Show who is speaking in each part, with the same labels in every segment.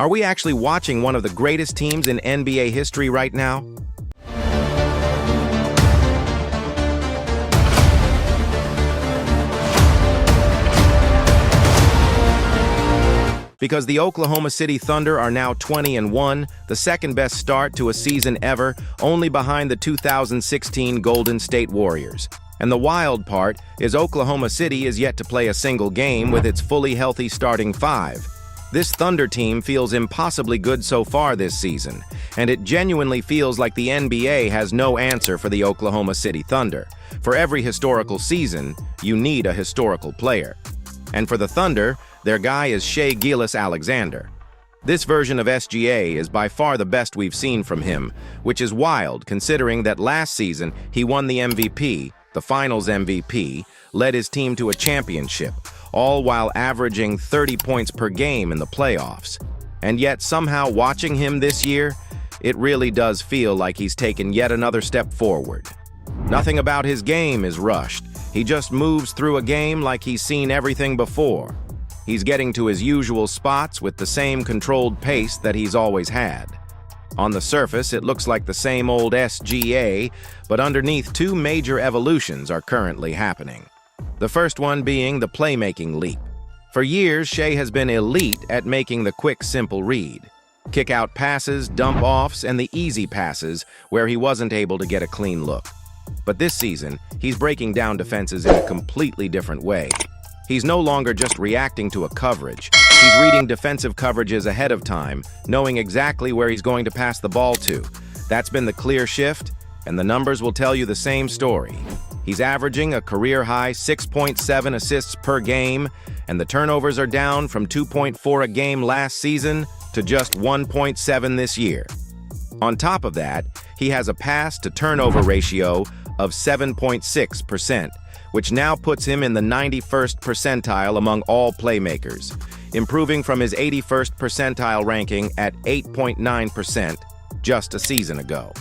Speaker 1: Are we actually watching one of the greatest teams in NBA history right now? Because the Oklahoma City Thunder are now 20-1, the second best start to a season ever, only behind the 2016 Golden State Warriors. And the wild part is Oklahoma City is yet to play a single game with its fully healthy starting five. This Thunder team feels impossibly good so far this season, and it genuinely feels like the NBA has no answer for the Oklahoma City Thunder. For every historical season, you need a historical player. And for the Thunder, their guy is gilgeous-alexander. This version of SGA is by far the best we've seen from him, which is wild considering that last season he won the MVP, the Finals MVP, led his team to a championship, all while averaging 30 points per game in the playoffs. And yet somehow watching him this year, it really does feel like he's taken yet another step forward. Nothing about his game is rushed. He just moves through a game like he's seen everything before. He's getting to his usual spots with the same controlled pace that he's always had. On the surface, it looks like the same old SGA, but underneath two major evolutions are currently happening. The first one being the playmaking leap. For years, Shai has been elite at making the quick, simple read. Kick-out passes, dump-offs, and the easy passes where he wasn't able to get a clean look. But this season, he's breaking down defenses in a completely different way. He's no longer just reacting to a coverage. He's reading defensive coverages ahead of time, knowing exactly where he's going to pass the ball to. That's been the clear shift, and the numbers will tell you the same story. He's averaging a career-high 6.7 assists per game, and the turnovers are down from 2.4 a game last season to just 1.7 this year. On top of that, he has a pass-to-turnover ratio of 7.6%, which now puts him in the 91st percentile among all playmakers, improving from his 81st percentile ranking at 8.9% just a season ago.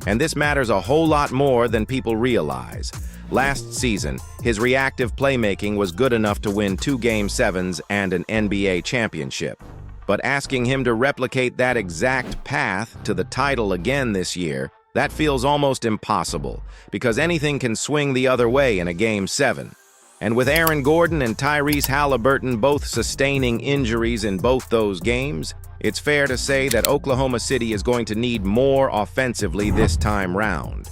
Speaker 1: And this matters a whole lot more than people realize. Last season, his reactive playmaking was good enough to win 2 Game 7s and an NBA championship. But asking him to replicate that exact path to the title again this year, that feels almost impossible, because anything can swing the other way in a Game 7. And with Aaron Gordon and Tyrese Halliburton both sustaining injuries in both those games, it's fair to say that Oklahoma City is going to need more offensively this time round.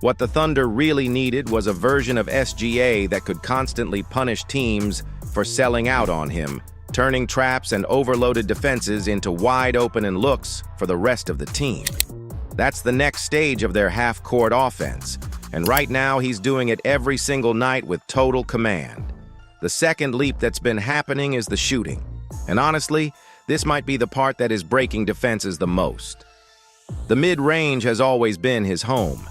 Speaker 1: What the Thunder really needed was a version of SGA that could constantly punish teams for selling out on him, turning traps and overloaded defenses into wide-open looks for the rest of the team. That's the next stage of their half-court offense, and right now he's doing it every single night with total command. The second leap that's been happening is the shooting, and honestly, this might be the part that is breaking defenses the most. The mid-range has always been his home.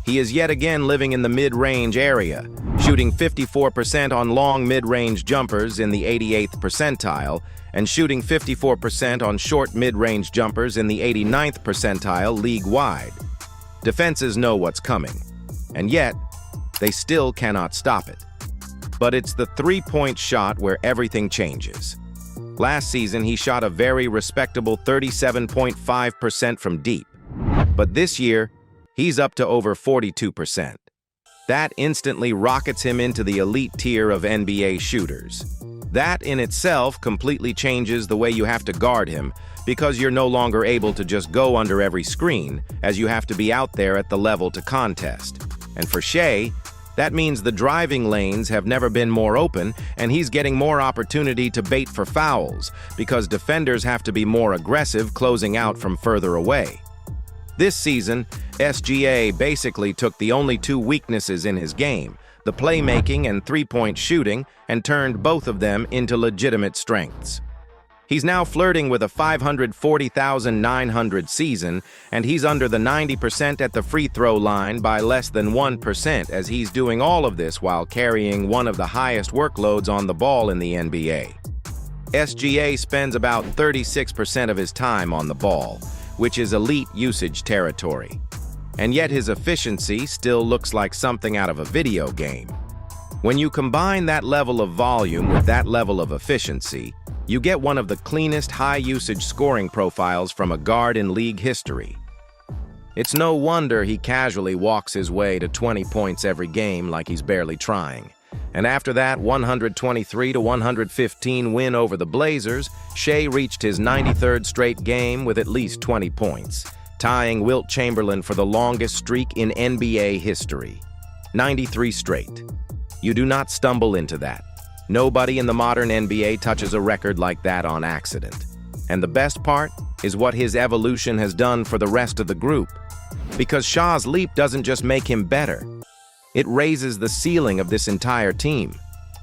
Speaker 1: He is yet again living in the mid-range area, shooting 54% on long mid-range jumpers in the 88th percentile, and shooting 54% on short mid-range jumpers in the 89th percentile league-wide. Defenses know what's coming, and yet, they still cannot stop it. But it's the three-point shot where everything changes. Last season, he shot a very respectable 37.5% from deep. But this year, he's up to over 42%. That instantly rockets him into the elite tier of NBA shooters. That in itself completely changes the way you have to guard him, because you're no longer able to just go under every screen, as you have to be out there at the level to contest. And for Shai, that means the driving lanes have never been more open, and he's getting more opportunity to bait for fouls, because defenders have to be more aggressive closing out from further away. This season, SGA basically took the only two weaknesses in his game, the playmaking and three-point shooting, and turned both of them into legitimate strengths. He's now flirting with a 540,900 season, and he's under the 90% at the free throw line by less than 1%, as he's doing all of this while carrying one of the highest workloads on the ball in the NBA. SGA spends about 36% of his time on the ball, which is elite usage territory. And yet his efficiency still looks like something out of a video game. When you combine that level of volume with that level of efficiency, You get one of the cleanest high-usage scoring profiles from a guard in league history. It's no wonder he casually walks his way to 20 points every game like he's barely trying. And after that 123-115 win over the Blazers, Shea reached his 93rd straight game with at least 20 points, tying Wilt Chamberlain for the longest streak in NBA history. 93 straight. You do not stumble into that. Nobody in the modern NBA touches a record like that on accident. And the best part is what his evolution has done for the rest of the group. Because Shaw's leap doesn't just make him better. It raises the ceiling of this entire team.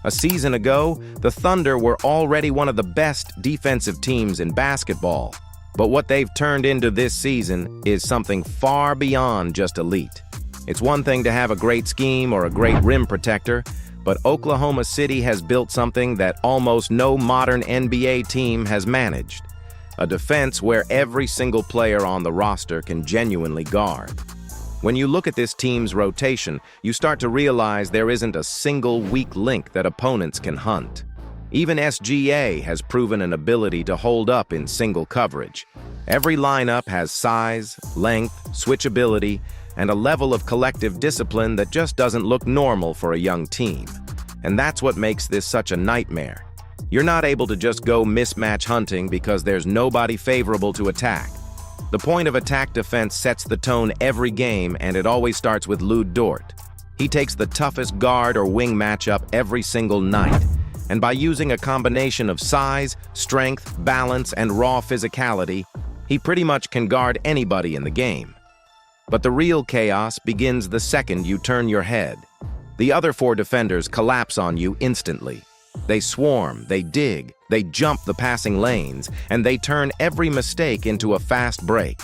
Speaker 1: A season ago, the Thunder were already one of the best defensive teams in basketball. But what they've turned into this season is something far beyond just elite. It's one thing to have a great scheme or a great rim protector, but Oklahoma City has built something that almost no modern NBA team has managed. A defense where every single player on the roster can genuinely guard. When you look at this team's rotation, you start to realize there isn't a single weak link that opponents can hunt. Even SGA has proven an ability to hold up in single coverage. Every lineup has size, length, switchability, and a level of collective discipline that just doesn't look normal for a young team. And that's what makes this such a nightmare. You're not able to just go mismatch hunting because there's nobody favorable to attack. The point of attack defense sets the tone every game, and it always starts with Lou Dort. He takes the toughest guard or wing matchup every single night, and by using a combination of size, strength, balance, and raw physicality, he pretty much can guard anybody in the game. But the real chaos begins the second you turn your head. The other four defenders collapse on you instantly. They swarm, they dig, they jump the passing lanes, and they turn every mistake into a fast break.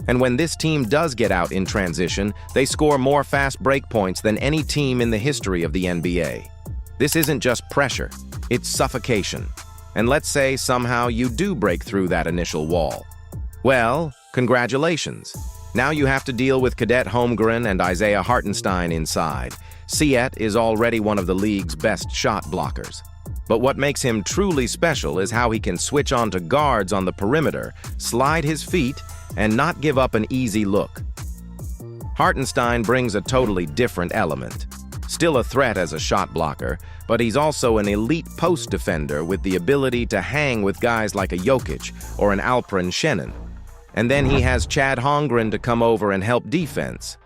Speaker 1: And when this team does get out in transition, they score more fast break points than any team in the history of the NBA. This isn't just pressure, it's suffocation. And let's say somehow you do break through that initial wall. Well, congratulations. Now you have to deal with Cadet Holmgren and Isaiah Hartenstein inside. Siet is already one of the league's best shot blockers. But what makes him truly special is how he can switch on to guards on the perimeter, slide his feet, and not give up an easy look. Hartenstein brings a totally different element. Still a threat as a shot blocker, but he's also an elite post defender with the ability to hang with guys like a Jokic or an Alperen Şener. And then he has Chad Holmgren to come over and help defense.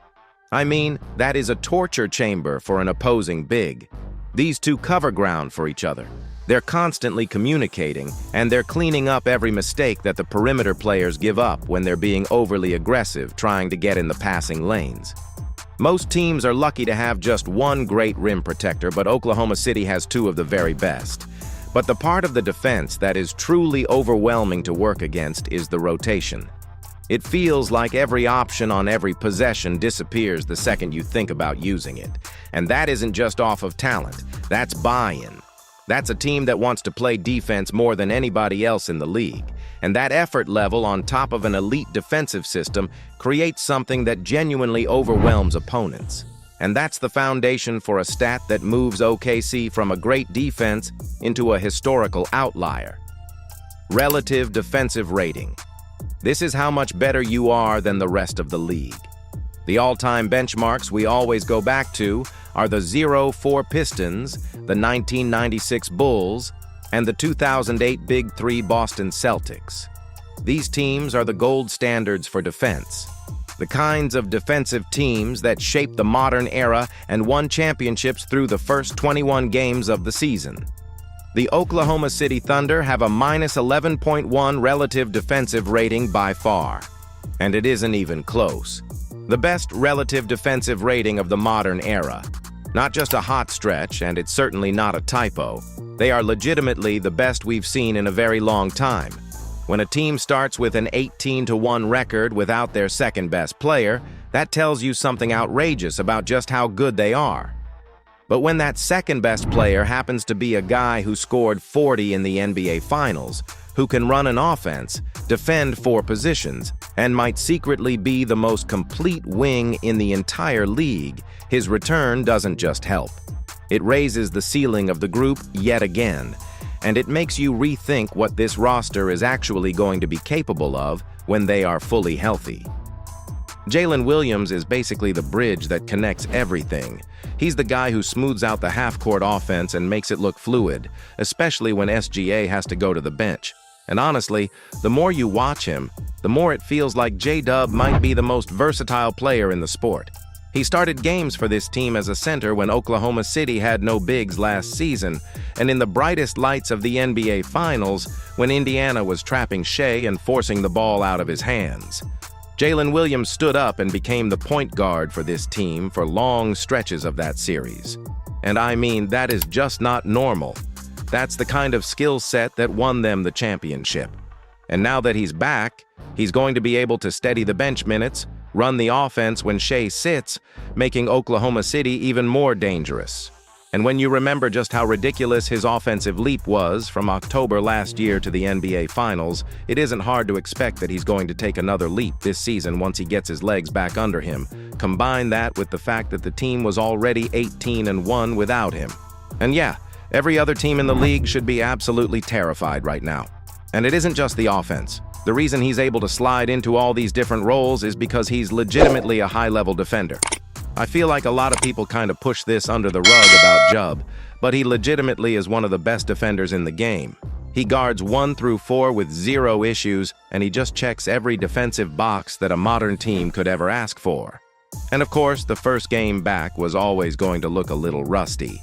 Speaker 1: I mean, that is a torture chamber for an opposing big. These two cover ground for each other. They're constantly communicating, and they're cleaning up every mistake that the perimeter players give up when they're being overly aggressive trying to get in the passing lanes. Most teams are lucky to have just one great rim protector, but Oklahoma City has two of the very best. But the part of the defense that is truly overwhelming to work against is the rotation. It feels like every option on every possession disappears the second you think about using it. And that isn't just off of talent, that's buy-in. That's a team that wants to play defense more than anybody else in the league. And that effort level on top of an elite defensive system creates something that genuinely overwhelms opponents. And that's the foundation for a stat that moves OKC from a great defense into a historical outlier. Relative defensive rating. This is how much better you are than the rest of the league. The all-time benchmarks we always go back to are the 0-4 Pistons, the 1996 Bulls, and the 2008 Big Three Boston Celtics. These teams are the gold standards for defense. The kinds of defensive teams that shaped the modern era and won championships through the first 21 games of the season. The Oklahoma City Thunder have a -11.1 relative defensive rating by far. And it isn't even close. The best relative defensive rating of the modern era. Not just a hot stretch, and it's certainly not a typo. They are legitimately the best we've seen in a very long time. When a team starts with an 18-1 record without their second-best player, that tells you something outrageous about just how good they are. But when that second-best player happens to be a guy who scored 40 in the NBA Finals, who can run an offense, defend 4 positions, and might secretly be the most complete wing in the entire league, his return doesn't just help. It raises the ceiling of the group yet again. and it makes you rethink what this roster is actually going to be capable of when they are fully healthy. Jalen Williams is basically the bridge that connects everything. He's the guy who smooths out the half-court offense and makes it look fluid, especially when SGA has to go to the bench. And honestly, the more you watch him, the more it feels like J-Dub might be the most versatile player in the sport. He started games for this team as a center when Oklahoma City had no bigs last season, and in the brightest lights of the NBA Finals, when Indiana was trapping Shea and forcing the ball out of his hands. Jalen Williams stood up and became the point guard for this team for long stretches of that series. And I mean, that is just not normal. That's the kind of skill set that won them the championship. And now that he's back, he's going to be able to steady the bench minutes, run the offense when Shea sits, making Oklahoma City even more dangerous. And when you remember just how ridiculous his offensive leap was from October last year to the NBA Finals, it isn't hard to expect that he's going to take another leap this season once he gets his legs back under him. Combine that with the fact that the team was already 18-1 without him. And yeah, every other team in the league should be absolutely terrified right now. And it isn't just the offense. The reason he's able to slide into all these different roles is because he's legitimately a high-level defender. I feel like a lot of people kind of push this under the rug about Jub, but he legitimately is one of the best defenders in the game. He guards 1 through 4 with 0 issues, and he just checks every defensive box that a modern team could ever ask for. And of course, the first game back was always going to look a little rusty.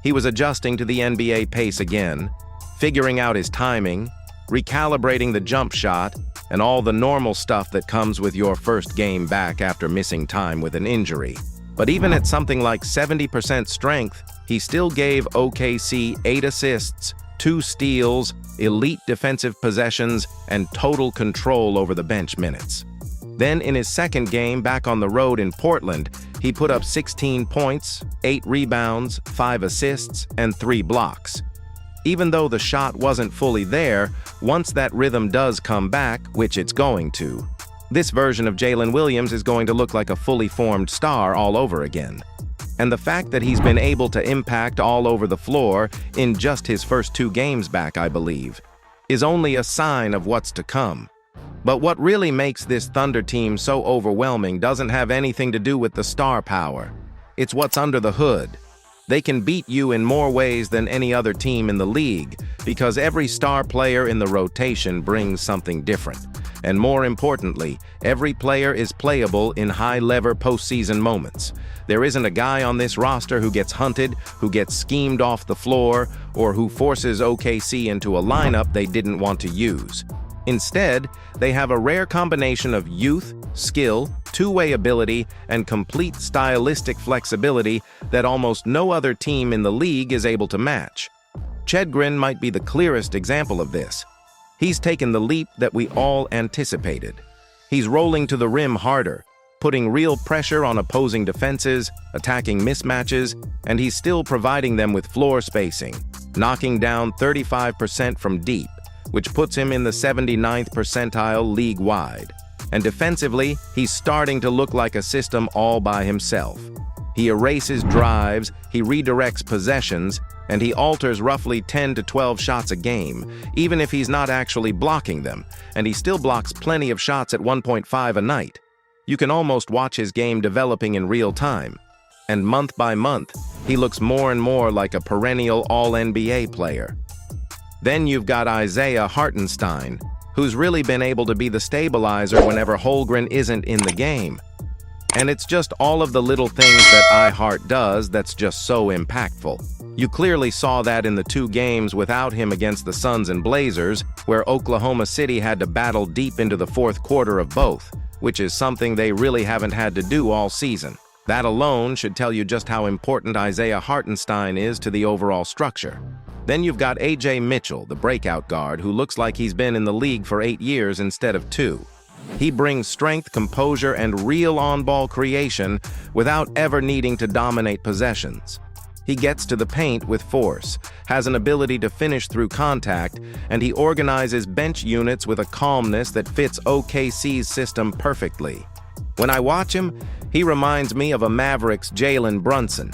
Speaker 1: He was adjusting to the NBA pace again, figuring out his timing, recalibrating the jump shot, and all the normal stuff that comes with your first game back after missing time with an injury. But even at something like 70% strength, he still gave OKC 8 assists, 2 steals, elite defensive possessions, and total control over the bench minutes. Then in his second game back on the road in Portland, he put up 16 points, 8 rebounds, 5 assists, and 3 blocks. Even though the shot wasn't fully there, once that rhythm does come back, which it's going to, this version of Jalen Williams is going to look like a fully formed star all over again. And the fact that he's been able to impact all over the floor in just his first 2 games back, I believe, is only a sign of what's to come. But what really makes this Thunder team so overwhelming doesn't have anything to do with the star power. It's what's under the hood. They can beat you in more ways than any other team in the league because every star player in the rotation brings something different. And more importantly, every player is playable in high-lever postseason moments. There isn't a guy on this roster who gets hunted, who gets schemed off the floor, or who forces OKC into a lineup they didn't want to use. Instead, they have a rare combination of youth, skill, two-way ability, and complete stylistic flexibility that almost no other team in the league is able to match. Chetgrin might be the clearest example of this. He's taken the leap that we all anticipated. He's rolling to the rim harder, putting real pressure on opposing defenses, attacking mismatches, and he's still providing them with floor spacing, knocking down 35% from deep, which puts him in the 79th percentile league-wide. And defensively, he's starting to look like a system all by himself. He erases drives, he redirects possessions, and he alters roughly 10 to 12 shots a game, even if he's not actually blocking them, and he still blocks plenty of shots at 1.5 a night. You can almost watch his game developing in real time. And month by month, he looks more and more like a perennial All-NBA player. Then you've got Isaiah Hartenstein, who's really been able to be the stabilizer whenever Holmgren isn't in the game. And it's just all of the little things that iHeart does that's just so impactful. You clearly saw that in the 2 games without him against the Suns and Blazers, where Oklahoma City had to battle deep into the 4th quarter of both, which is something they really haven't had to do all season. That alone should tell you just how important Isaiah Hartenstein is to the overall structure. Then you've got A.J. Mitchell, the breakout guard, who looks like he's been in the league for 8 years instead of 2. He brings strength, composure, and real on-ball creation without ever needing to dominate possessions. He gets to the paint with force, has an ability to finish through contact, and he organizes bench units with a calmness that fits OKC's system perfectly. When I watch him, he reminds me of a Mavericks Jalen Brunson.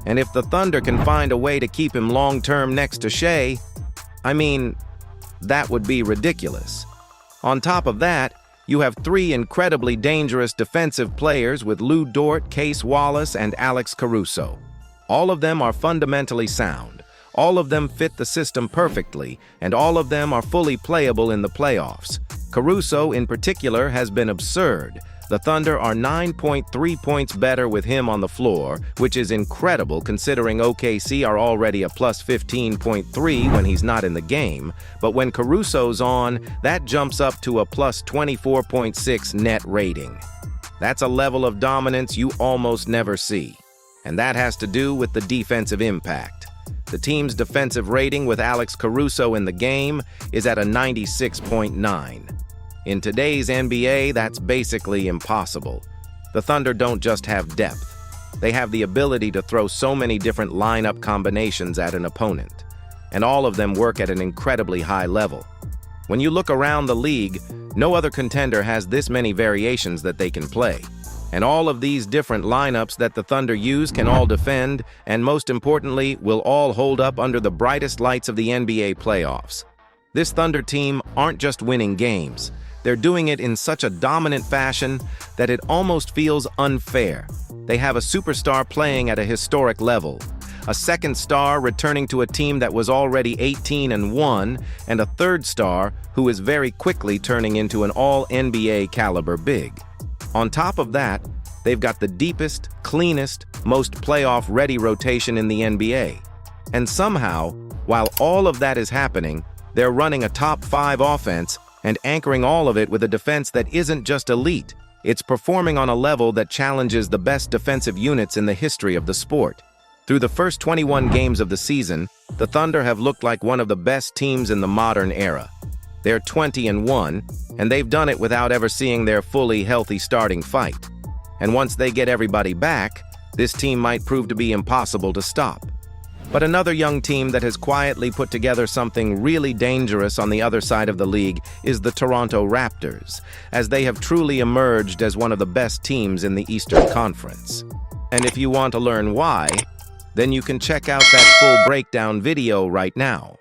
Speaker 1: And if the Thunder can find a way to keep him long-term next to Shea, I mean, that would be ridiculous. On top of that, you have three incredibly dangerous defensive players with Lou Dort, Case Wallace, and Alex Caruso. All of them are fundamentally sound. All of them fit the system perfectly, and all of them are fully playable in the playoffs. Caruso, in particular, has been absurd. The Thunder are 9.3 points better with him on the floor, which is incredible considering OKC are already a plus 15.3 when he's not in the game. But when Caruso's on, that jumps up to a plus 24.6 net rating. That's a level of dominance you almost never see. And that has to do with the defensive impact. The team's defensive rating with Alex Caruso in the game is at a 96.9. In today's NBA, that's basically impossible. The Thunder don't just have depth. They have the ability to throw so many different lineup combinations at an opponent, and all of them work at an incredibly high level. When you look around the league, no other contender has this many variations that they can play. And all of these different lineups that the Thunder use can all defend, and most importantly, will all hold up under the brightest lights of the NBA playoffs. This Thunder team aren't just winning games. They're doing it in such a dominant fashion that it almost feels unfair. They have a superstar playing at a historic level, a second star returning to a team that was already 18-1, and a third star who is very quickly turning into an all-NBA caliber big. On top of that, they've got the deepest, cleanest, most playoff-ready rotation in the NBA. And somehow, while all of that is happening, they're running a top 5 offense and anchoring all of it with a defense that isn't just elite. It's performing on a level that challenges the best defensive units in the history of the sport. Through the first 21 games of the season, the Thunder have looked like one of the best teams in the modern era. They're 20-1, and they've done it without ever seeing their fully healthy starting fight. And once they get everybody back, this team might prove to be impossible to stop. But another young team that has quietly put together something really dangerous on the other side of the league is the Toronto Raptors, as they have truly emerged as one of the best teams in the Eastern Conference. And if you want to learn why, then you can check out that full breakdown video right now.